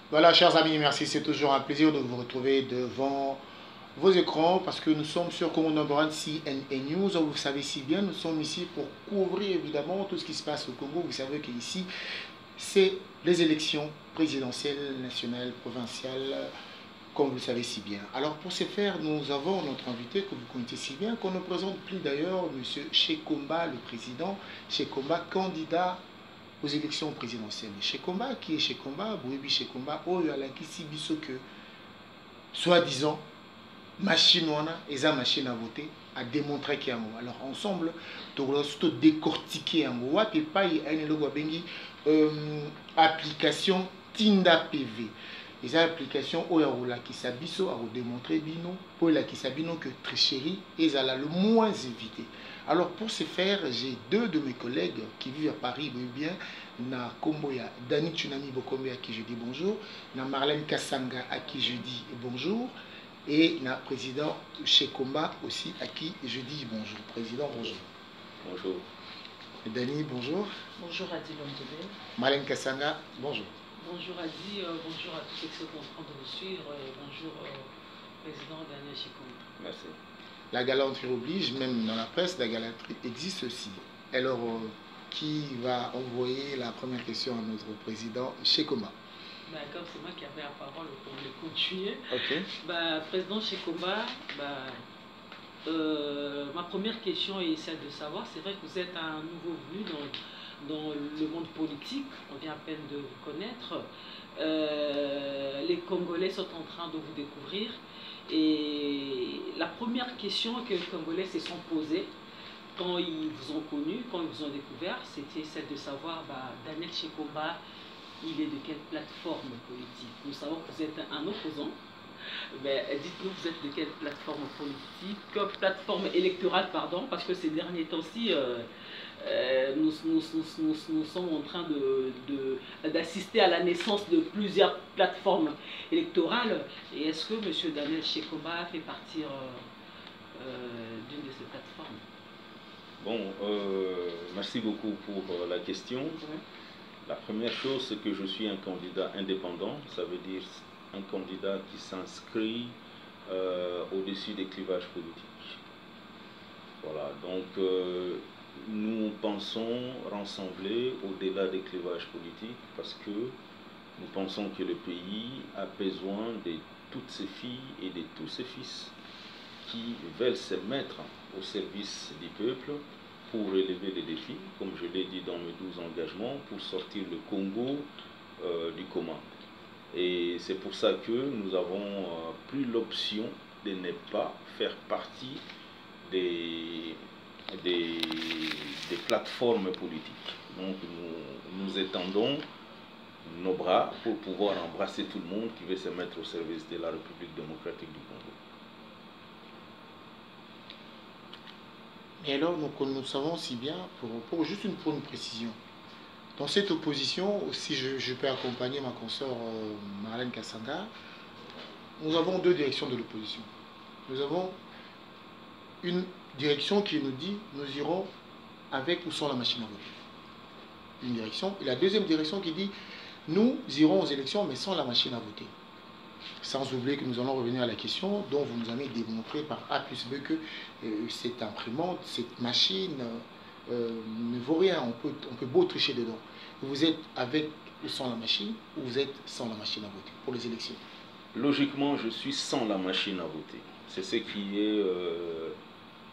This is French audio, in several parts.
Voilà, chers amis, merci. C'est toujours un plaisir de vous retrouver devant vos écrans parce que nous sommes sur Congo Number One CNA News. Vous savez si bien, nous sommes ici pour couvrir évidemment tout ce qui se passe au Congo. Vous savez qu'ici, c'est les élections présidentielles, nationales, provinciales, comme vous le savez si bien. Alors pour ce faire, nous avons notre invité que vous connaissez si bien, qu'on ne présente plus d'ailleurs, M. Shekomba, le président, Shekomba, candidat aux élections présidentielles. Shekomba, qui est Shekomba, Bouébi Shekomba, Oyo Alakisi Bisoke, soi-disant, machine wana, eza machine à voter, a démontré qu'il y a un mot. Alors ensemble, nous allons décortiquer un mot. Wapi pai aine logo bengi application Tinda PV. Les applications oyo la qui sabiso a démontré bino, pour la qui sabino que tricherie est le moins évité. Alors pour ce faire, j'ai deux de mes collègues qui vivent à Paris, bien, na Komboya, Dani Tsunami Bokombe à qui je dis bonjour, na Marlène Kassanga à qui je dis bonjour, et na président Shekomba aussi à qui je dis bonjour. Président, bonjour. Bonjour. Dani, bonjour. Bonjour Adi Lomdebe. Marlène Kassanga, bonjour. Bonjour Adi, bonjour à tous ceux qui sont en train de nous suivre et bonjour président Daniel Shekomba. Merci. La galanterie oblige, même dans la presse, la galanterie existe aussi. Alors, qui va envoyer la première question à notre président Shekomba? Comme c'est moi qui avais la parole pour le continuer. Ok. Président Shekomba, ma première question est celle de savoir, c'est vrai que vous êtes un nouveau venu dans le monde politique, on vient à peine de vous connaître. Les Congolais sont en train de vous découvrir. Et la première question que les Congolais se sont posées quand ils vous ont connu, quand ils vous ont découvert, c'était celle de savoir, Daniel Shekomba, il est de quelle plateforme politique? Nous savons que vous êtes un opposant. Dites-nous, vous êtes de quelle plateforme politique, plateforme électorale, pardon, parce que ces derniers temps-ci, nous sommes en train d'assister à la naissance de plusieurs plateformes électorales. Et est-ce que M. Daniel Shekomba fait partie d'une de ces plateformes? Bon, merci beaucoup pour la question. Oui. La première chose, c'est que je suis un candidat indépendant. Ça veut dire un candidat qui s'inscrit au-dessus des clivages politiques. Voilà, donc nous pensons rassembler au-delà des clivages politiques parce que nous pensons que le pays a besoin de toutes ses filles et de tous ses fils qui veulent se mettre au service du peuple pour relever les défis, comme je l'ai dit dans mes 12 engagements, pour sortir le Congo du coma. Et c'est pour ça que nous avons pris l'option de ne pas faire partie des plateformes politiques. Donc nous étendons nos bras pour pouvoir embrasser tout le monde qui veut se mettre au service de la République démocratique du Congo. Et alors, nous savons si bien, pour juste une précision, dans cette opposition, si je peux accompagner ma consoeur Marlène Kassanga, nous avons deux directions de l'opposition. Nous avons une direction qui nous dit nous irons avec ou sans la machine à voter. Une direction. Et la deuxième direction qui dit nous irons aux élections mais sans la machine à voter. Sans oublier que nous allons revenir à la question dont vous nous avez démontré par A plus B que cette imprimante, cette machine ne vaut rien. On peut beau tricher dedans. Vous êtes avec ou sans la machine ou vous êtes sans la machine à voter pour les élections? Logiquement, je suis sans la machine à voter. C'est ce qui est...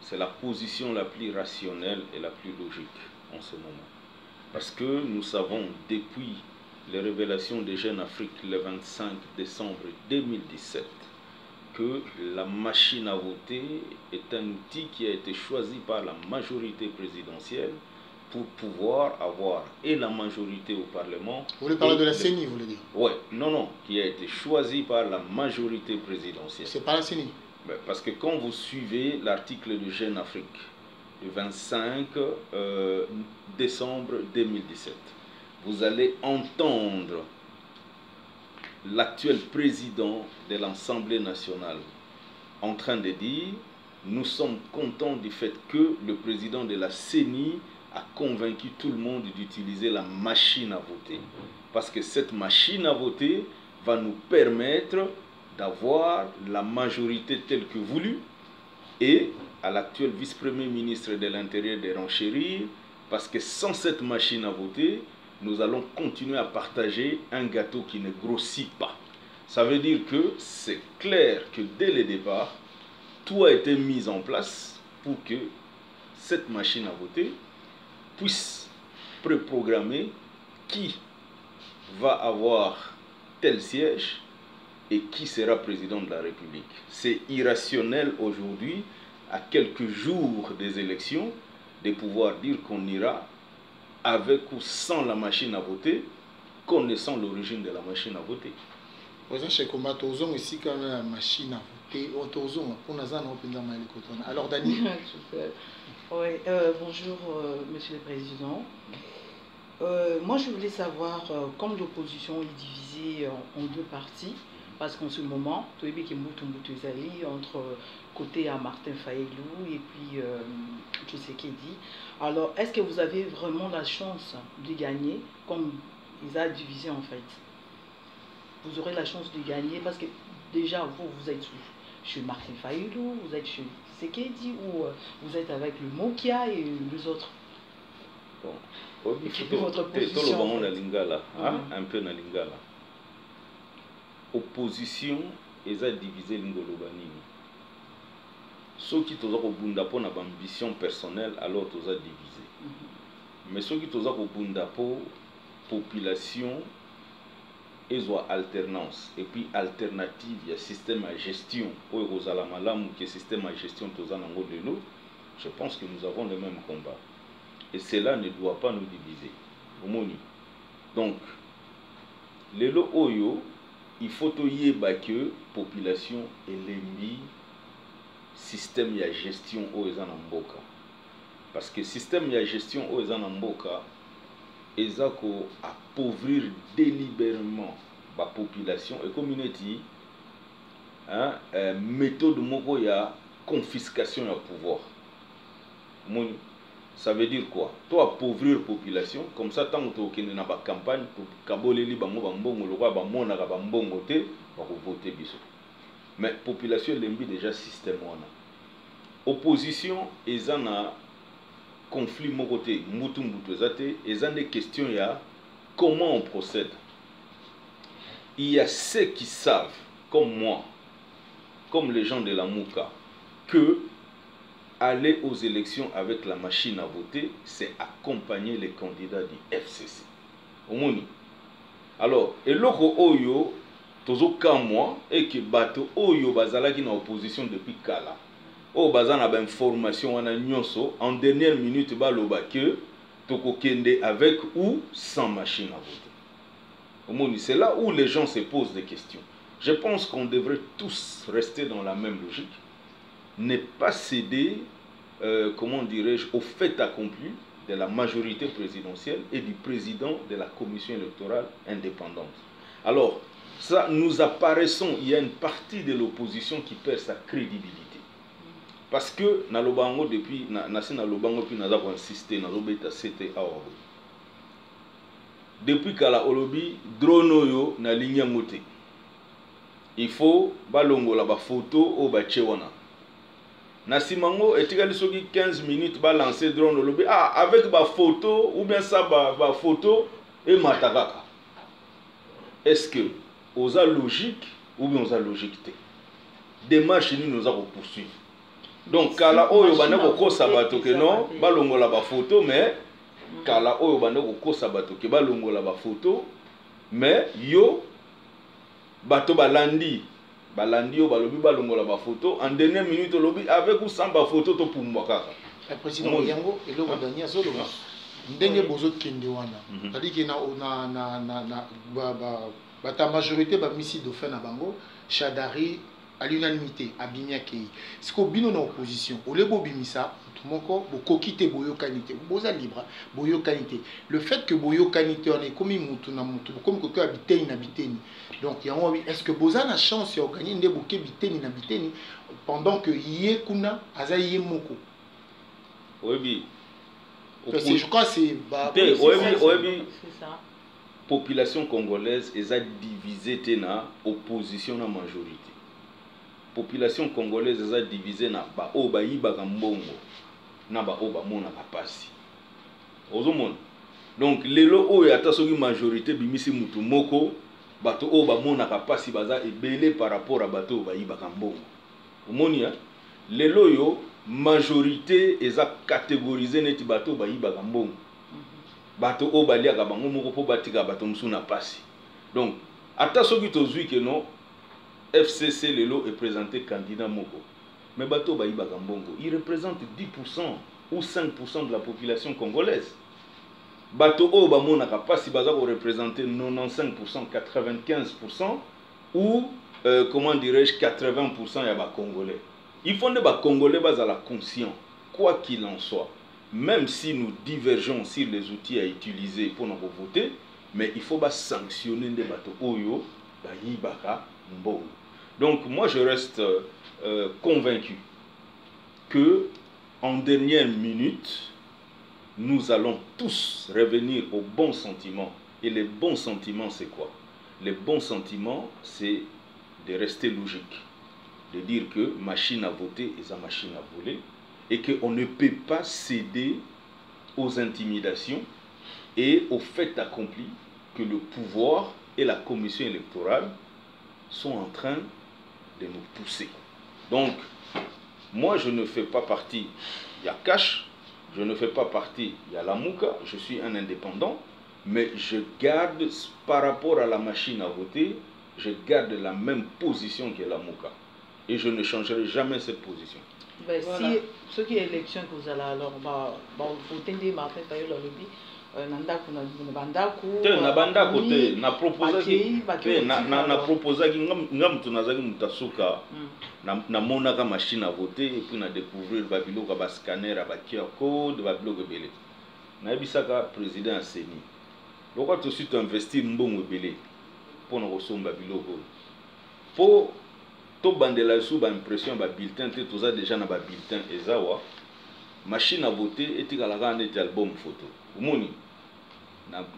c'est la position la plus rationnelle et la plus logique en ce moment. Parce que nous savons depuis les révélations des Jeunes Afrique le 25 décembre 2017 que la machine à voter est un outil qui a été choisi par la majorité présidentielle pour pouvoir avoir et la majorité au Parlement. Vous voulez parler de la CENI, vous voulez dire? Oui, non, qui a été choisi par la majorité présidentielle. C'est pas la CENI? Parce que quand vous suivez l'article de Jeune Afrique du 25 décembre 2017, vous allez entendre l'actuel président de l'Assemblée nationale en train de dire « Nous sommes contents du fait que le président de la CENI a convaincu tout le monde d'utiliser la machine à voter. » Parce que cette machine à voter va nous permettre d'avoir la majorité telle que voulue et à l'actuel vice-premier ministre de l'Intérieur de renchérir, parce que sans cette machine à voter, nous allons continuer à partager un gâteau qui ne grossit pas. Ça veut dire que c'est clair que dès le départ, tout a été mis en place pour que cette machine à voter puisse préprogrammer qui va avoir tel siège et qui sera président de la République. C'est irrationnel aujourd'hui, à quelques jours des élections, de pouvoir dire qu'on ira avec ou sans la machine à voter, connaissant l'origine de la machine à voter. Ici, quand la machine à voter, alors Dani. Oui, bonjour Monsieur le Président. Moi je voulais savoir, comme l'opposition est divisée en deux parties, parce qu'en ce moment, entre côté à Martin Fayulu et puis Tshisekedi. Alors, est-ce que vous avez vraiment la chance de gagner, comme ils ont divisé en fait? Vous aurez la chance de gagner parce que déjà, vous êtes chez Martin Fayulu, vous êtes chez Tshisekedi ou vous êtes avec le Mokia et les autres? Bon, votre position. En fait. Un peu na lingala. Opposition est divisée l'ingoloba nini. Ceux qui toza ko bunda po na ambition personnelle alors toza divisé. Mais ceux qui toza ko bunda po population ezwa alternance et puis alternative il y a système à gestion oyo kozala malamu que système à gestion toza nango lelo. Je pense que nous avons le même combat et cela ne doit pas nous diviser. Donc lelo oyo il faut que la population ait système de gestion aux Mboka. Parce que le système de gestion aux Mboka est appauvrir délibérément la population et la communauté. Méthode de confiscation du pouvoir. Ça veut dire quoi? Toi, appauvrir la population, comme ça, tant que tu es dans la campagne, tu as voter. Mais la population est déjà système. Opposition, ils ont un conflit, ils ont des questions, comment on procède. Il y a ceux qui savent, comme moi, comme les gens de la Mouka, que aller aux élections avec la machine à voter, c'est accompagner les candidats du FCC. Alors, et l'autre oyo, tozo kamwa, et que bato oyo bazalaki na opposition depuis kala. O bazana ba information wana nyonso, en dernière minute baloba que toko kende avec ou sans machine à voter. C'est là où les gens se posent des questions. Je pense qu'on devrait tous rester dans la même logique. Ne pas céder, comment dirais-je, au fait accompli de la majorité présidentielle et du président de la commission électorale indépendante. Alors, ça, nous apparaissons, il y a une partie de l'opposition qui perd sa crédibilité. Parce que, na lobango depuis, na lobango puis na avons insisté, na lobeta c'était awa. Depuis kala olobi, dronoyo na ligne moté. Il faut balongo la ba photo au ba chewana. Na simango etikali soki 15 minutes ba lancer drone lobby avec ba photo ou bien ça ba photo et matakaka. Est-ce que osa logique ou bien osa logique te? Démarche nous avons poursuivre. Donc kala oyo bana ko sabato ke non balongo la ba photo mais kala oyo bana ko sabato ke balongo la ba photo mais yo bato balandi yo balobi balongola ba photo en dernière minute lobi avec ou sans ba photo to pumba kaka. Le président yango et le dernier solo ndenge bozo kende wana c'est-à-dire que na ta majorité ba misi de fin na bango Chadari à l'unanimité à Biniakei. Ce qu'on bino na opposition au lebo bimisa moko bokokite boyo kanité boza libre boyo kanité. Le fait que boyo kanité on est comme mutu na mutu comme que habiteni na biteni. Donc est-ce que boza na chance de gagner nde boké biteni na biteni pendant que yé kuna azaye moko. Oui. Je crois c'est c'est ça. population congolaise est divisée na opposition na majorité. Population congolaise est divisée na ba o ba yibaka mbongo na ba o ba mona kapasi. Ozomona. Donc lelo oyo ata soki majorité bimisi mutu moko bato o ba mona kapasi baza ebele par rapport à bato ba yibaka mbongo. Omoni ya lelo yo majorité eza catégorisée neti bato ba yibaka mbongo. Bato o baliaka bango moko po batika bato musuna pasi. Donc ata soki tozwi que non FCC lelo est présenté candidat moko. Mais bato ba yibaka mbongo, il représente 10% ou 5% de la population congolaise. Bato o ba mona kapasi baza ko représenter 95%, 95% ou comment dirais-je 80% ya ba congolais. Il faut que les Congolais soient conscients, quoi qu'il en soit. Même si nous divergeons sur les outils à utiliser pour nous voter, mais il faut sanctionner les bateaux Oyo, Yibaka, Mbongo. Donc moi je reste convaincu que en dernière minute, nous allons tous revenir aux bons sentiments. Et les bons sentiments, c'est quoi? Les bons sentiments, c'est de rester logique. De dire que machine à voter est une machine à voler. Et qu'on ne peut pas céder aux intimidations et au fait accompli que le pouvoir et la commission électorale sont en train de nous pousser. Donc, moi je ne fais pas partie, il y a Cash, je ne fais pas partie, il y a Lamuka, je suis un indépendant, mais je garde, par rapport à la machine à voter, je garde la même position que Lamuka. Et je ne changerai jamais cette position. Ben, voilà. Si ce qui est élection que vous allez alors voter des Martin Fayol au lobby, Nandaku na Bandaku. Na Bandaku te na proposaki ngam tunazaki mutasuka na monaka machine à voter et puis na découvrir babiloko ba scanner ba QR code babiloko belé. Na bisaka président Seni. Pourquoi tout de suite investir mbongo belé pour na kosomba biloko. Pour to bandela sous ba impression ba bulletin te toza déjà na ba bulletin ezawa machine à voter etikalaka ndeti album photo omoni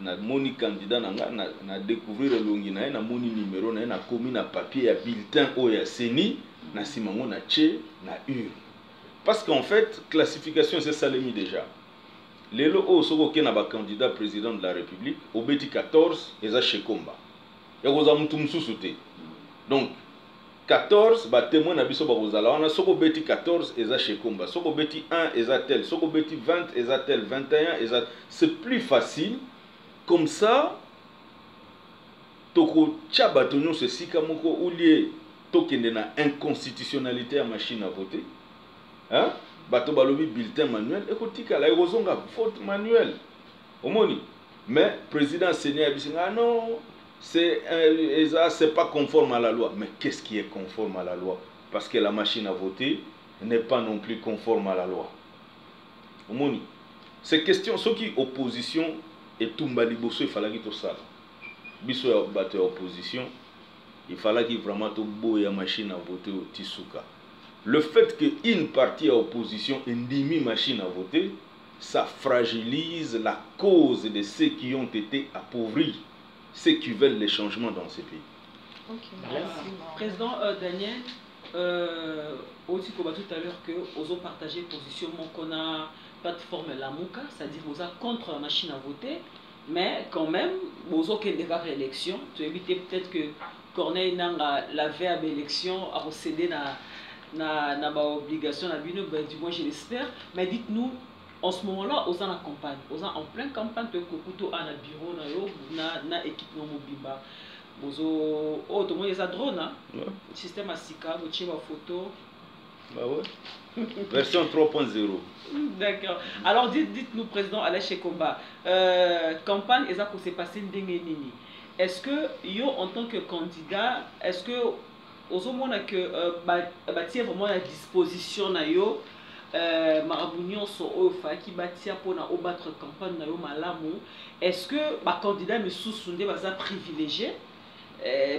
na moni candidat na découvrir longi na na moni numéro na na komi na papier ya bulletin o ya Seni na simango na tche na urne parce qu'en fait classification c'est salemi déjà lelo o soko ke na ba candidat président de la République obeti 14 eza Shekomba ya koza mutu mususu te donc 14 ba témoin na biso ba kozala wana soko beti 14 eza Shekomba soko beti 1 eza tel soko beti 20 eza tel 21 eza c'est plus facile comme ça toko tchaba tonyo se sika moko oulié tokende na inconstitutionnalité ya machine à voter hein bato balobi bulletin manuel ekotika la ekozonga vote manuel omoni mais président Seni abisinga non c'est pas conforme à la loi. Mais qu'est-ce qui est conforme à la loi? Parce que la machine à voter n'est pas non plus conforme à la loi. Ces questions, ceux qui opposition et tout mbaliboso, il fallait que tout ça. Biso ya battre opposition, il fallait que vraiment tout beau la machine à voter au Tisuka. Le fait qu'une partie à opposition endimi machine à voter, ça fragilise la cause de ceux qui ont été appauvris. Ceux qui veulent les changements dans ces pays. Okay. Président Daniel, aussi comme tout à l'heure que aux autres partagé position qu'on a plateforme Lamuka, c'est-à-dire aux autres contre la machine à voter, mais quand même aux autres qui déclarent l'élection, tu évites peut-être que Corneille n'a la veille à l'élection à procéder na obligation à bino, du moins je l'espère, mais dites-nous. En ce moment-là, aux en campagne, aux en pleine campagne, de Kokuto à la bureau, na équipe non mobile. Bozo, oh, tout le monde est à drone, hein? Système à Sika, vous tirez ma photo. Bah ouais. Version 3.0. D'accord. Alors dites-nous, président Alain Shekomba, campagne, et ça pour se passer nini. Est-ce que yo en tant que candidat, est-ce que aux hommes que bâtir vraiment la disposition na yo? Marabunion sont au qui bâtir pour battre campagne na yo malamu. Est-ce que ma candidat me sous-sondé va privilégié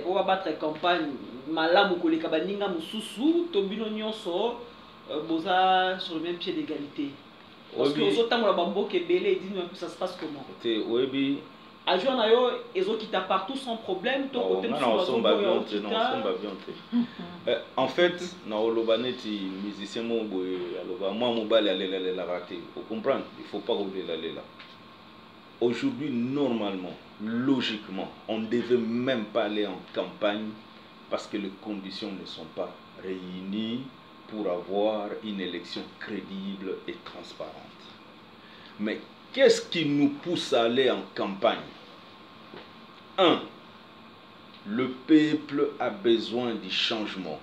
pour battre campagne malamu koleka baninga mususu tobino nyonso boza sur le même pied d'égalité? Parce que aux autres temps la bambo que belé dit nous ça se passe comment? Te webi Ajout na yo ezokita partout sans problème to côté en fait na olobaneti musicien mo boye aloba moi mobali alela la raté vous comprenez il faut pas rouler la lela. Aujourd'hui normalement logiquement on ne devait même pas aller en campagne parce que les conditions ne sont pas réunies pour avoir une élection crédible et transparente. Mais qu'est-ce qui nous pousse à aller en campagne? 1. Le peuple a besoin du changement.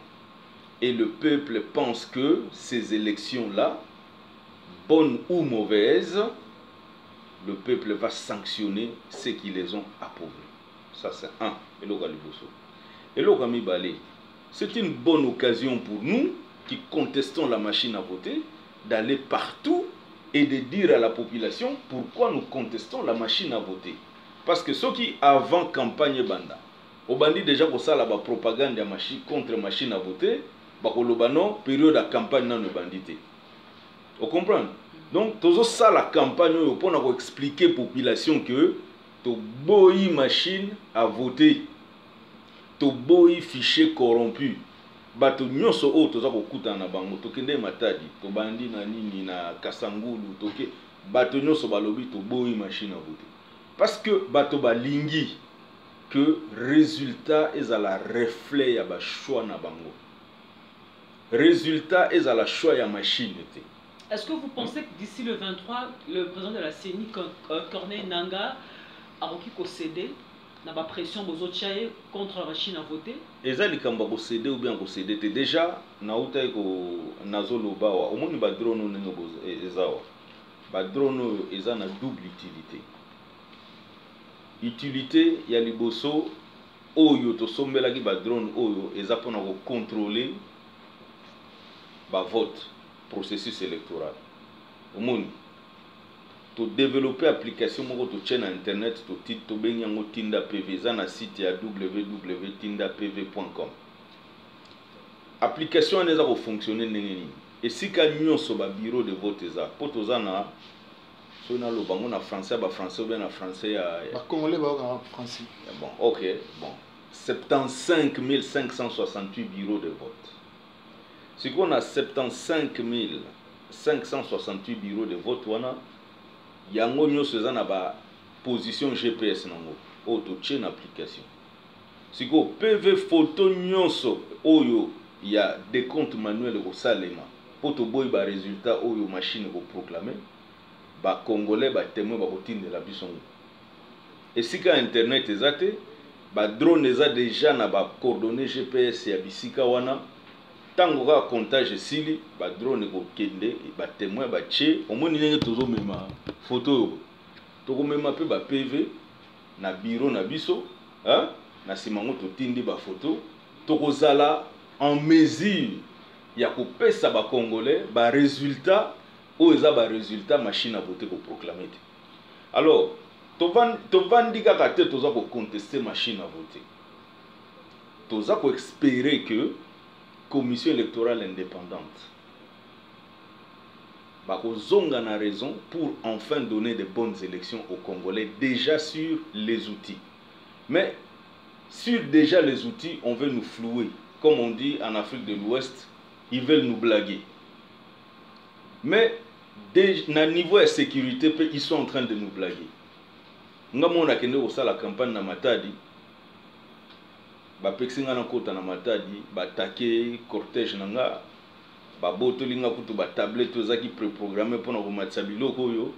Et le peuple pense que ces élections-là, bonnes ou mauvaises, le peuple va sanctionner ceux qui les ont appauvris. Ça c'est 1. Et l'Ogamibale, c'est une bonne occasion pour nous qui contestons la machine à voter d'aller partout et de dire à la population pourquoi nous contestons la machine à voter. Parce que ceux qui avant campagne banda, au bandi déjà pour ça la propagande contre la machine à voter, bakolobano période de campagne non bandité. Vous comprenez? Donc tout ça la campagne pour expliquer à la population que to boy machine à voter, to boy fichier corrompu. Bato nyonso o toza kokuta na bango tokende matadi to bandi na nini na kasangulu toke bato nyonso balobi to boyi machine à voter parce que bato balingi que résultat ezala reflet ya ba choix na bango résultat ezala choix ya machine te. Est-ce que vous pensez que d'ici le 23 le président de la CENI Corneille Nangaa a cédé na ba pression bozotiaye contre la machine à voter? Eza likamba ko céder ou bien ko céder te déjà na utai ko nazoloba wa omoni ba drone nengo ezawa ba drone eza na double utilité. Utilité ya liboso oyo to sombela ki ba drone oyo eza pona ko contrôler ba vote processus électoral. Omoni to développer application moko to chaîne internet to tito benyango Tinda PV za na site ya www.tindapv.com. Application neza ko fonctionner ndenge nini et sika nyonso ba bureau de vote za poto za na so na lo bango na français ba français ou bien na français ya ba congolais ba en français. Bon, OK, bon. 75 568 bureaux de vote. Si on a 75 568 bureaux de vote wana yango nyonso eza na ba position GPS nango o to chaîne application siko PV photo nyonso oyo ya décompte manuel ko salema poto boy ba résultat oyo machine ko proclamer ba congolais ba témoin ba kotindela biso et sika internet ezate ba drone eza déjà na ba coordonnées GPS ya bisika wana tango ka comptage sili ba drone ko kende ba témoin ba tché omoni ndenge tozo mema photo toko mema pe ba PV na bureau na biso hein na simango to tindi ba photo toko zala en mesure ya ko pesa ba congolais ba résultat o eza ba résultat machine à voter ko proclamer. Alors to vandi kaka te toza ko contester machine à voter toza ko espérer que commission électorale indépendante bakozonga na raison pour enfin donner de bonnes élections aux Congolais déjà sur les outils. Mais sur déjà les outils, on veut nous flouer. Comme on dit en Afrique de l'Ouest, ils veulent nous blaguer. Mais na niveau de sécurité, ils sont en train de nous blaguer. Nga mona kende ko sala campagne na Matadi. Ba pexinga na kota na Matadi, ba take cortège nanga. Ba botolinga kutu ba tablette ozaki préprogrammé pona ko matsa biloko oyo.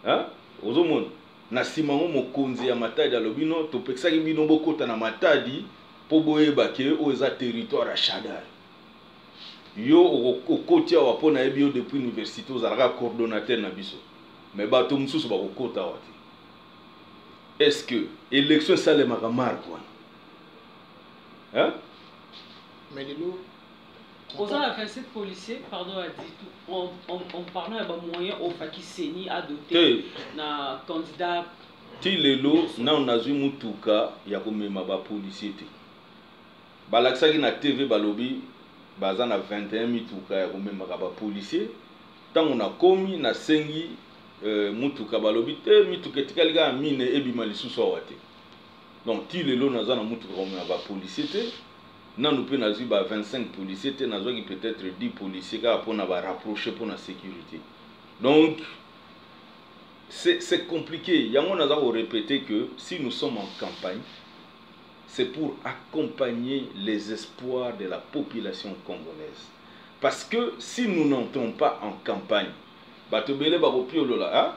Hein? Ozomona na simango mokonzi ya Matadi alobino to pexaki bino bokota na Matadi po boyeba ke o eza territoire à Chadar. Yo okotia wa pona ebio depuis université ozalaka coordonnateur na biso. Mais bato mususu ba kokota wati. Est-ce que élection salemaka marque wana? Hein? Mais les loups aux 27 policiers, pardon, a dit tout, en parlant de moyens au Faki Seni a doté na candidat. Ti lelo na onazu mutuka ya komema ba policier te. Balaksaki na TV balobi baza na 21 mituka ya komema ba policier. Tango na komi na sengi mutuka balobi te mituka etikali kaka mine ebima lisusu awa te. Donc ti lelo naza na mutuka komema bapolisier te, nanu mpe nazwi ba 25 policiers te, nazwaki peut-être 10 policiers kaka mpona barapprocher mpona sécurité. Donc c'est compliqué. Yango naza répéter que si nous sommes en campagne, c'est pour accompagner les espoirs de la population congolaise. Parce que si nous n'entrons pas en campagne, batobele bakopiolola, hein?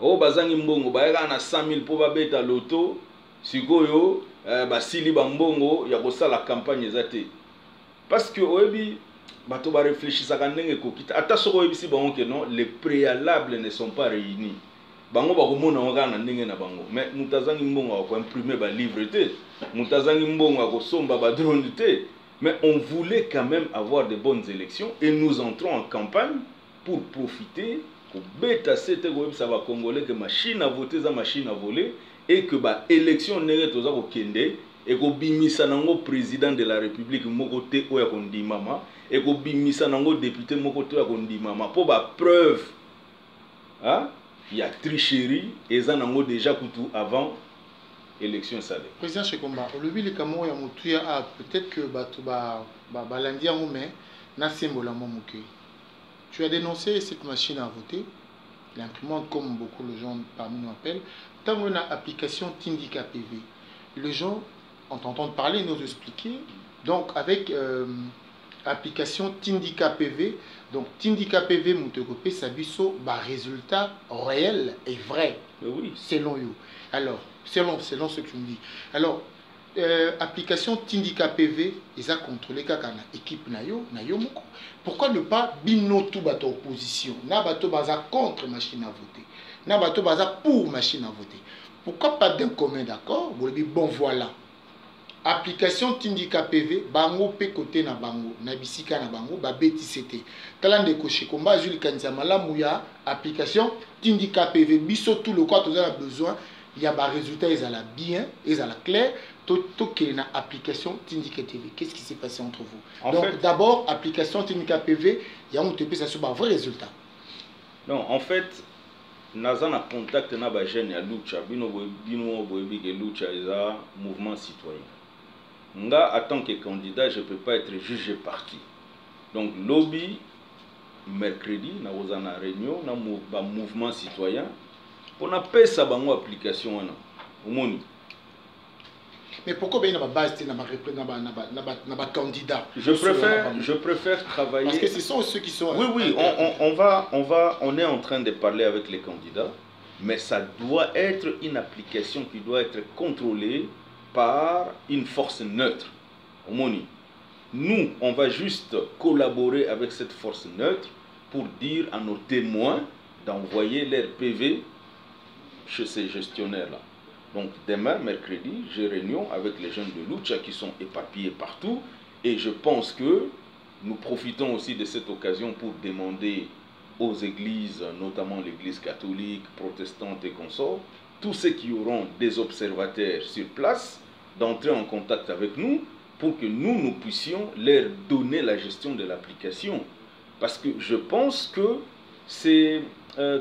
Oh bazangi mbongo bayaka na 100 000 po babeta loto, sikoyo basili bambongo ya kosala campagne ezate. Parce que oyebi bato ba réfléchissaka ndenge kokita. Ata soko oyebisi bango que non, les préalables ne sont pas réunis. Bango bakomona ngaka na ndenge na bango. Mais mutazangi mbongo ko imprimer ba livre te. Mutazangi mbongo ko somba ba drone te. Mais on voulait quand même avoir de bonnes élections et nous entrons en campagne pour profiter, pour bêta c'était ça va congolais que machine à voter, ça machine à voler et que bah élection n'est toza ko kende et ko bimisa nango président de la République moko te oya ko ndimama et ko bimisa nango député moko te oya ko ndimama pour ba preuve hein il y a tricherie et ça nango déjà kutu avant élection salée. Président Shekomba, le but le Cameroun ya mutuya a peut-être que bato ba lundi en mais na symbole mo moké. Tu as dénoncé cette machine à voter, l'imprimante comme beaucoup de gens parmi nous appellent, tant qu'on a application Tindika PV. Les gens, en t'entendant parler, nous expliquer. Donc avec application Tindika PV, donc Tindika PV Moutekopé Sabiso, bah résultat réel et vrai. Oui. Selon vous. Alors, selon ce que tu me dis. Alors, application Tindika PV, ils ont contrôlé kaka na équipe nayo moko. Pourquoi ne pas bino tout bato opposition? Na bato baza contre machine à voter. Na bato baza pour machine à voter. Pourquoi pas d'un commun d'accord? Vous dites bon voilà. Application Tindika PV, bango pe côté na bango, na bisika na bango, ba beti c'était. Talande ko Shekomba Jules Kanzama la mouya application Tindika PV biso tout le quoi tu as besoin. Il y a des résultats, ils ont bien, ils ont clair. Tout qui est une application Tindika TV. Qu'est-ce qui s'est passé entre vous? Donc d'abord, application Tindika PV, il y a un TP, ça sur un vrai résultat. Non, en fait, Nazan a contact na ba jeune ya Lucha, bino boyebi que Lucha est un mouvement citoyen. Nga, en tant que candidat, je ne peux pas être jugé parti. Donc lobby mercredi, na ozana réunion, na mouvement citoyen. On a payé ça dans l'application. Mais pourquoi il y a une base dans ma candidat? Je préfère travailler. Parce que ce sont ceux qui sont. Oui, on est en train de parler avec les candidats, mais ça doit être une application qui doit être contrôlée par une force neutre. Nous, on va juste collaborer avec cette force neutre pour dire à nos témoins d'envoyer leur PV chez ces gestionnaires-là. Donc demain, mercredi, j'ai réunion avec les jeunes de Lucha qui sont éparpillés partout et je pense que nous profitons aussi de cette occasion pour demander aux églises, notamment l'église catholique, protestante et consorts, tous ceux qui auront des observateurs sur place, d'entrer en contact avec nous pour que nous puissions leur donner la gestion de l'application. Parce que je pense que c'est,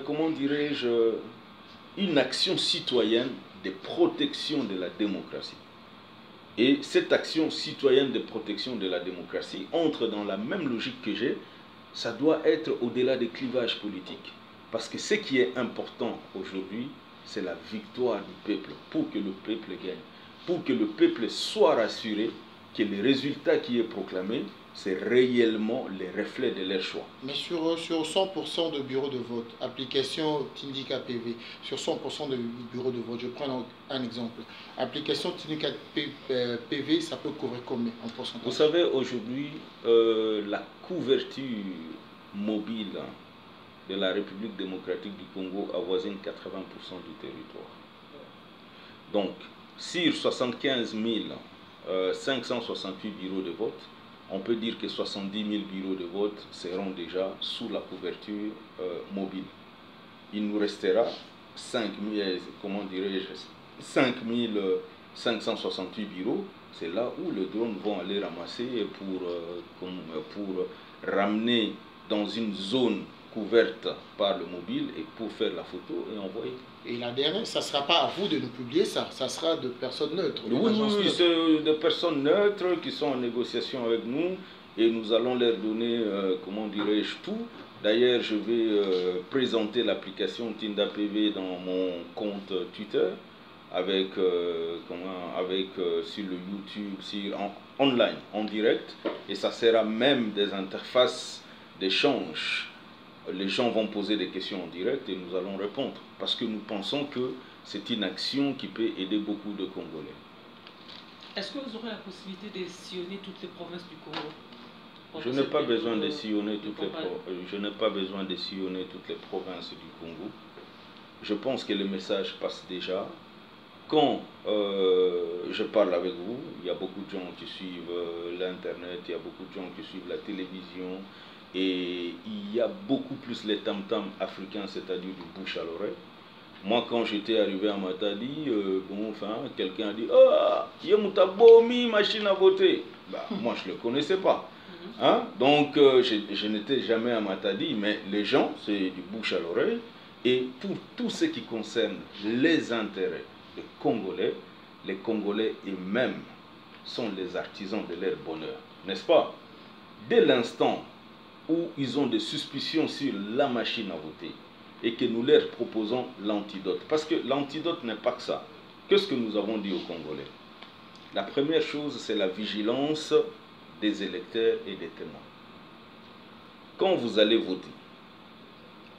comment dirais-je, une action citoyenne de protection de la démocratie. Et cette action citoyenne de protection de la démocratie entre dans la même logique que j'ai, ça doit être au-delà des clivages politiques. Parce que ce qui est important aujourd'hui, c'est la victoire du peuple, pour que le peuple gagne, pour que le peuple soit rassuré que le résultat qui est proclamé, c'est réellement les reflets de leur choix. Mais sur 100% de bureaux de vote, application Tindika PV, sur 100% de bureaux de vote, je prends un exemple. Application Tindika PV, ça peut couvrir combien en pourcentage? Vous savez, aujourd'hui, la couverture mobile de la République démocratique du Congo avoisine 80% du territoire. Donc, sur 75 568 bureaux de vote, on peut dire que 70 000 bureaux de vote seront déjà sous la couverture mobile. Il nous restera 5568 bureaux. C'est là où les drones vont aller ramasser pour ramener dans une zone couverte par le mobile et pour faire la photo et envoyer. Et la dernière, ça ne sera pas à vous de nous publier ça sera de personnes neutres. Oui, c'est des personnes neutres qui sont en négociation avec nous et nous allons leur donner, comment dirais-je, tout. D'ailleurs, je vais présenter l'application Tinda PV dans mon compte Twitter avec, sur le YouTube, online, en direct, et ça sera même des interfaces d'échange. Les gens vont poser des questions en direct et nous allons répondre parce que nous pensons que c'est une action qui peut aider beaucoup de Congolais. Est-ce que vous aurez la possibilité de sillonner toutes les provinces du Congo? Je n'ai pas besoin de sillonner toutes les provinces du Congo. Je pense que le message passe déjà. Quand je parle avec vous, il y a beaucoup de gens qui suivent l'Internet, il y a beaucoup de gens qui suivent la télévision, et il y a beaucoup plus les tam-tams africains, c'est-à-dire du bouche à l'oreille. Moi, quand j'étais arrivé à Matadi, quelqu'un a dit « Ah, il y a Moutabomi, machine à voter ». Moi, je ne le connaissais pas. Hein? Donc, je n'étais jamais à Matadi, mais les gens, c'est du bouche à l'oreille. Et pour tout ce qui concerne les intérêts des Congolais, les Congolais eux-mêmes sont les artisans de leur bonheur, n'est-ce pas? Dès l'instant où ils ont des suspicions sur la machine à voter et que nous leur proposons l'antidote, parce que l'antidote n'est pas que ça. Qu'est-ce que nous avons dit aux Congolais? La première chose, c'est la vigilance des électeurs et des témoins. Quand vous allez voter,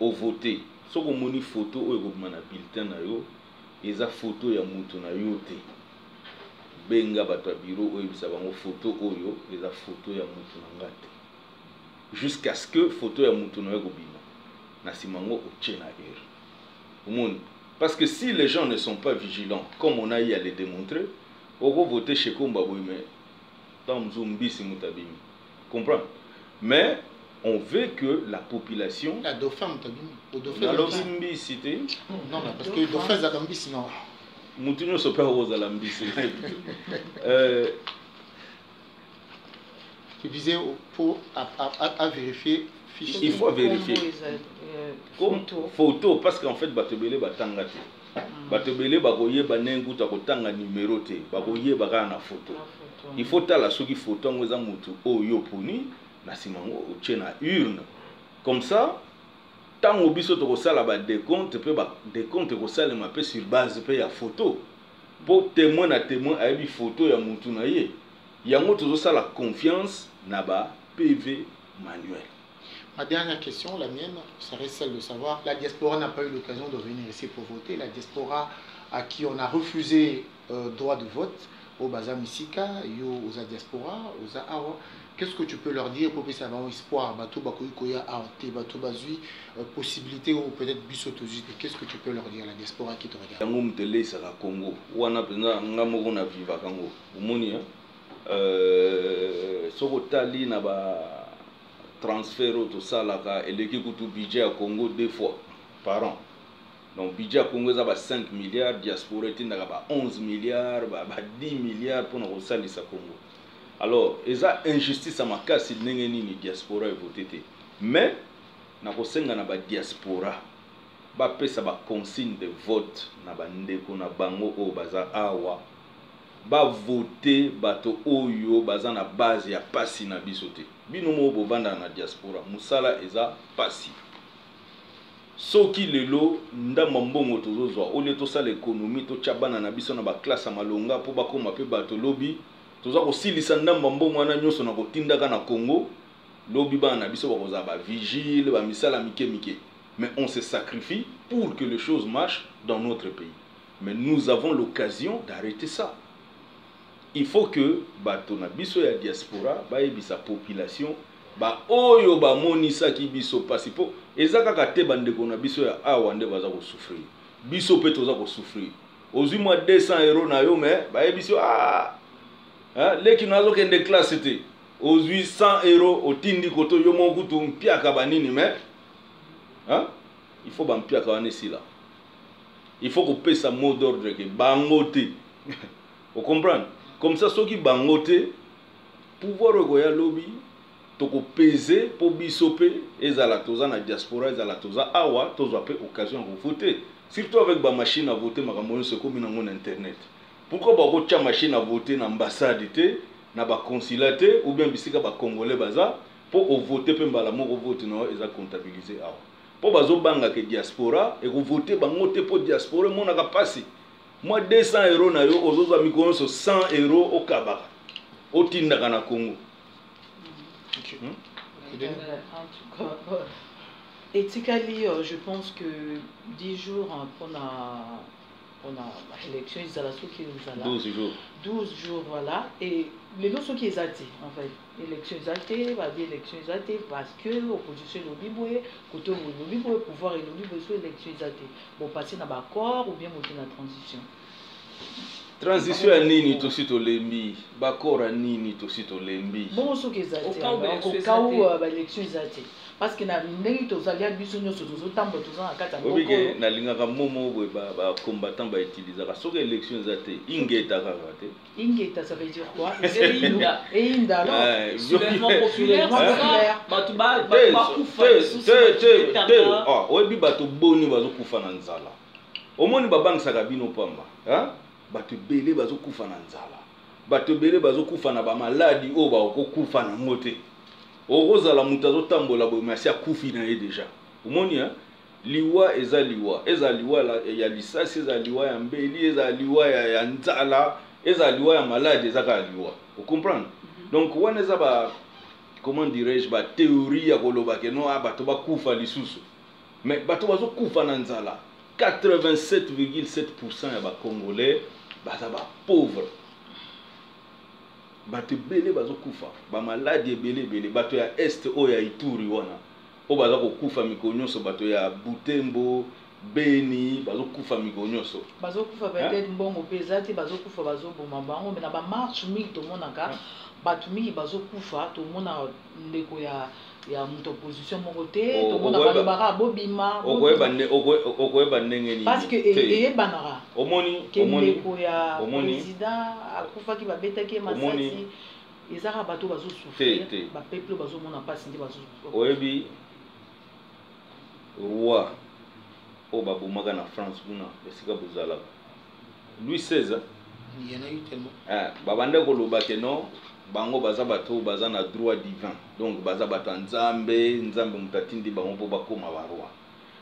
au voter, si vous avez une photo ou un bulletin, il y a une photo ya mutu na yo te. Benga bato biro ou une photo oyo, il y a une photo ya mutu na ngate. Jusqu'à ce que photo ya mutu na yo bima. Na simango o tchena er. Parce que si les gens ne sont pas vigilants, comme on a eu à les démontrer, on va voter chez Komba mais dans Mzumbi si mutabimi. Comprends? Mais on veut que la population. La dauphin mutabimi. Au dauphin. La Lobimbi cité. Non, parce que le dauphin Zagambi sinon. Moutinho se perd aux Alambis. Tu disais pour à vérifier. Il faut vérifier. Photo, parce qu'en fait, Batebele Batangate. Batebele Bagoye Banengu Takotanga numéro T. Bagoye Bagana photo. Il faut la soki photo en faisant mutu oyo poni na simango ochena urne. Comme ça, tant au biso to sala ba décompte pe ba décompte ko sala ma pe sur base pe ya photo. Pour témoin na témoin a bi photo ya mutu na ye. Yango to sala confiance na ba PV manuel. Ma dernière question, la mienne, serait celle de savoir, la diaspora n'a pas eu l'occasion de venir ici pour voter. La diaspora à qui on a refusé droit de vote, au Bazam Isika, aux diaspora, aux Awa, qu'est-ce que tu peux leur dire pour qu'ils aient un espoir, Bato Bakoya, Arte, Bato Bazui, possibilité ou peut-être Bissotosi, qu'est-ce que tu peux leur dire à la diaspora qui te regarde? Yango mtele saka Congo, wana pena ngamoko na viva Congo. Umoni soko tali na ba transfert tout ça là et l'équipe tout budget à Congo 2 fois par an. Donc budget à Congo ça va 5 milliards, diaspora est na 11 milliards, 10 milliards pour nous salir ça Congo. Alors, et ça injustice à ma cas si n'engeni ni diaspora voté. Mais na ko senga na ba diaspora ba pesa ba consigne de vote na ba ndeko na bango o baza awa ba voter bato oyo baza na base ya pasi na bisote. Bino mo bovanda na diaspora musala eza pasi. Soki lelo ndamba mbongo tozozwa ole to sala économie to tchabana na biso na ba classe malonga po bakoma pe bato lobi toza ko silisa ndamba mbongo na nyoso na kotindaka na Congo lobi bana na biso bakoza ba vigile ba misala mike mike. Mais on se sacrifie pour que les choses marchent dans notre pays. Mais nous avons l'occasion d'arrêter ça. Il faut que bato na biso ya diaspora ba yebisa population ba oyo ba monisa ki biso pasi po ezaka ka te bande ko na biso ya awa nde baza ko souffrir. Biso pe toza ko souffrir. Ozui moi 200 € na yo mais ba yebiso leki nazo kende classe te. Ozui 100 € otindi koto yo mo kutu mpiaka banini mais il faut ba mpiaka wana sila. Il faut qu'on paye sa mot d'ordre que bangote. Vous comprenez? Comme ça, ceux qui bangote, pouvoir regoya lobby, toko peser pour bisoper ezala toza na diaspora ezala toza awa tozo pe occasion de voter surtout avec ba machine à voter makambo se comme na internet pourquoi ba ko tia machine à voter na ambassade te na ba consulat te ou bien bisika ba congolais baza pour voter pe mbala moko vote na eza comptabiliser awa pour bazo banga ke diaspora et ko voter bango te pour diaspora mona ka passer moi 200 € na yo ozoza mikono so 100 € au kabaka au tindaka na Congo. Ethically, je pense que 10 jours on a l'élection, ils allaient ceux qui nous allaient. 12 jours. 12 jours, voilà. Et les autres qui ont été, en fait. Élection exaltée, va dire élection exaltée, parce que l'opposition est l'obligé, côté l'obligé, pouvoir est l'obligé, sur l'élection exaltée. Bon, passer dans l'accord ou bien monter dans la transition. Transition à nini to sito lembi, bakor à nini to sito lembi. Bon, ce qui est exalté, au cas où l'élection exaltée. Parce que na ndenge tozalia biso nyonso tozotamba toza na kata moko obike na lingaka momo boy ba combattant ba utiliser soki élection zate ingeta kaka te ingeta ça veut dire quoi et inda non soulèvement populaire batu ba kufa ah oyebi bato boni bazokufa na nzala omoni babangisaka bino pamba hein bato belé bazokufa na nzala bato belé bazokufa na ba maladie o ba kokufa na ngote ozala mutazo tambola bo merci akufi na ye déjà omoni hein liwa eza liwa la ya lisasi eza liwa ya mbeli eza liwa ya nzala eza liwa ya malade eza ka liwa vous comprenez donc wana eza ba comment dirais-je ba théorie ya koloba ke no bato bakufa lisusu mais bato bazo kufa na nzala 87,7% ya ba congolais baza ba pauvre bato belé bazokufa ba maladie belé bato ya est o ya Ituri wana o baza kokufa mikonyoso bato ya Butembo Beni bazokufa mikonyoso bazokufa peut-être mbongo pesati bazokufa bazoboma bango mais na ba marche mingi to monaka bato mingi bazokufa to mona ndeko ya muto opposition moko te to mona balobaka bobima okoyeba ndenge ni parce que eyebanaka omoni ndeko ya président akufaki babetaki masasi ezaka bato bazosouffrir bapeuple bazomona mpasi nde bazosouffrir oyebi roi o babomaka na France kuna esika bozalaka Louis XVI il y en a eu tellement babanda koloba ke non bango baza bato baza na droit divin donc baza bato nzambe mutatindi bango mpo bakoma baroi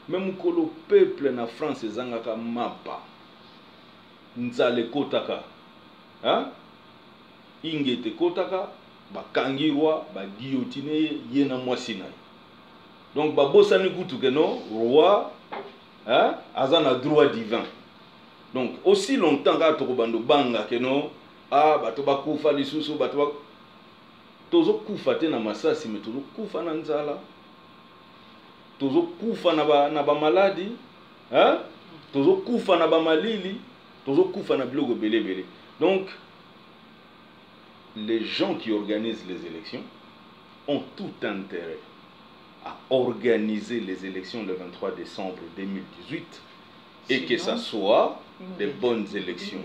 même mokolo peuple na France ezangaka mapa nzala ekotaka ingete ekotaka bakangi roi baguillotine ye na mwasi na ye donc babosani kutu ke no roi aza na droit divin donc aussi longtemps kaka tokobanda banga ke no bato bakufa lisusu bato tozokufa te na masasi mais tozokufa na nzala tozokufa na ba maladi tozokufa na ba malili tozokufa na biloko belé donc les gens qui organisent les élections ont tout intérêt à organiser les élections le 23 décembre 2018 et que ça soit des bonnes élections.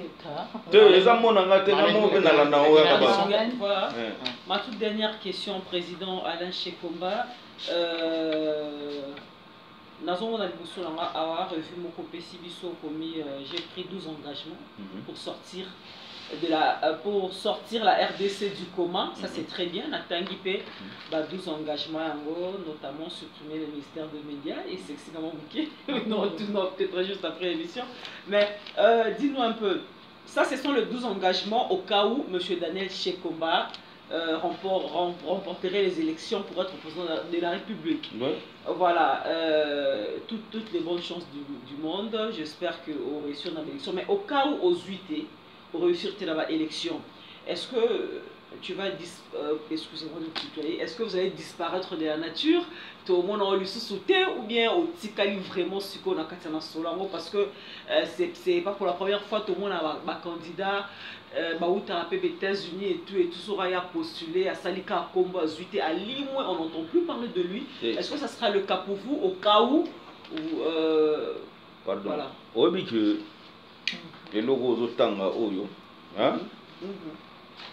Ma toute dernière question, président Alain Chekomba. J'ai pris 12 engagements pour sortir la RDC du coma, ça c'est très bien. Natangipé, 12 engagements, notamment supprimer le ministère des médias et c'est extrêmement bouquet. Non, peut-être juste après l'émission. Mais dis-nous un peu, ça ce sont les 12 engagements au cas où M. Daniel Chekomba remporterait les élections pour être président de la République. Ouais. Voilà, toutes les bonnes chances du monde. J'espère qu'on réussira dans l'élection. Mais au cas où aux 8 pour réussir l'élection, est-ce que tu vas excusez-moi de tutoyer, est-ce que vous allez disparaître de la nature tout le monde a sauter ou bien au tikali vraiment ce qu'on a parce que c'est pas pour la première fois tout le monde a un candidat aux États-Unis et tout sera postulé à Salika Kombo Zuité à Limoux, on n'entend plus parler de lui. Est-ce que ça sera le cas pour vous au cas où pardon voilà. Oui, que logo zotanga oyo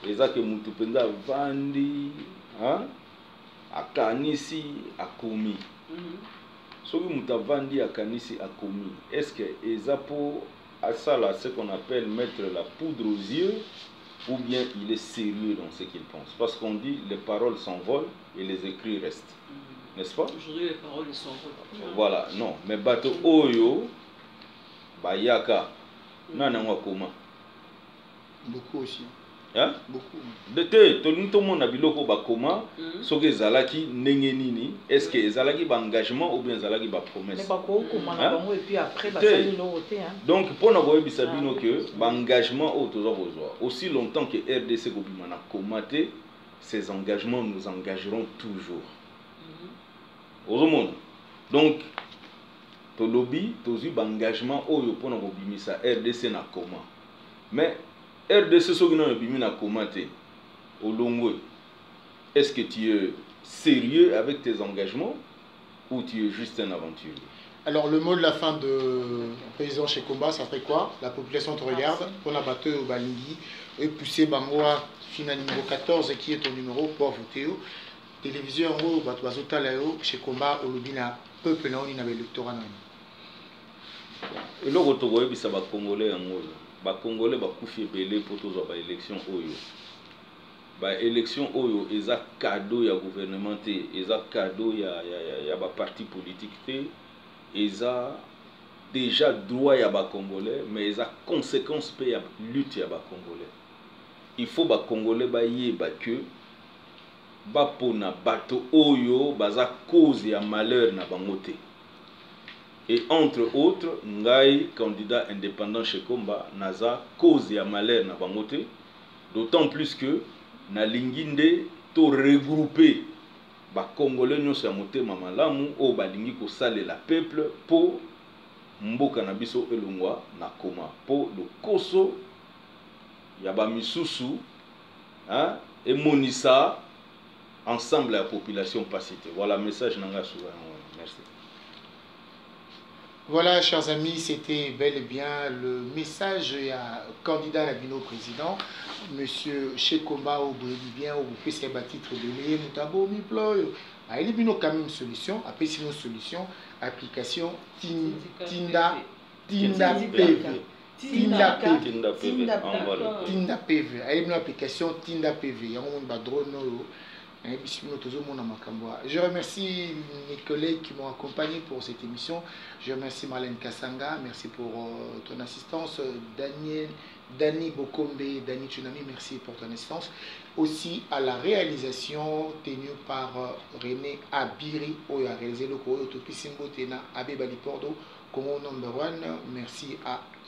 eza ke mutu penza vandi akanisi akomi. Soki mutavandi akanisi akomi, est-ce que eza pour à ça là ce qu'on appelle mettre la poudre aux yeux, ou bien il est sérieux dans ce qu'il pense? Parce qu'on dit les paroles s'envolent et les écrits restent, n'est-ce pas? Aujourd'hui les paroles s'envolent. Voilà, non, mais bato oyo bayaka nana wakoma. Beaucoup aussi. Hein? Beaucoup. De te, tout le monde a biloko bakoma, soki ezalaki ndenge nini, est-ce que ezalaki ba engagement ou bien ezalaki ba promesse? Mais pas quoi comment et puis après bah Te. ça nous noté hein. Donc pour na boye bisabino que ba engagement au tozo besoin. Aussi longtemps que RDC kobima na komate, ces engagements nous engageront toujours. Au monde. Donc to lobby, tozi ba engagement oyo pona kobimisa RDC na koma. Mais RDC soki na bimi na komate au Longwe. Est-ce que tu es sérieux avec tes engagements ou tu es juste un aventurier? Alors le mot de la fin de président chez Komba, ça ferait quoi? La population te regarde, on a battu au Balingi, et poussé Bangoa, final numéro 14, qui est ton numéro pour voter. Télévision en haut, Bazota Lao, chez Komba, au lobby, la peuple là, on y avait l'électorat. Et là, on a vu ça, les Congolais en haut. Les Congolais ont fait belé pour toutes les élections. Les élections, ils ont cadeau à gouvernement, ils ont cadeau à parti politique, ils ont déjà droit à les Congolais, mais ils ont conséquences pour la lutte à les Congolais. Il faut que les Congolais que bapona bato oyo baza cause ya malheur na bangote. Et entre autres, ngai candidat indépendant chez Komba naza cause ya malheur na bangote, d'autant plus que na linginde to regrouper ba congolais nyonso ya motema malamu o balingi ko salela peuple po mboka na biso elongwa na koma po le koso ya ba misusu hein et monisa ensemble la population passite. Voilà le message nanga souvent. Merci. Voilà, chers amis, c'était bel et bien le message à candidat Nabino président, monsieur Chekomba au bien au PC titre de l'E, Moutabo, Miployo. Il y a quand même une solution, après sinon solution, application Tinda PV. Tinda PV. Il y a une application Tinda PV. Il y a un drone. Je remercie mes collègues qui m'ont accompagné pour cette émission. Je remercie Marlène Kassanga, merci pour ton assistance. Dani Bokombe, Dani Tsunami, merci pour ton assistance. Aussi à la réalisation tenue par René Abiri, qui a réalisé le Koro Topi Simbo Tena, Abe Balipordo, Congo number 1. Merci à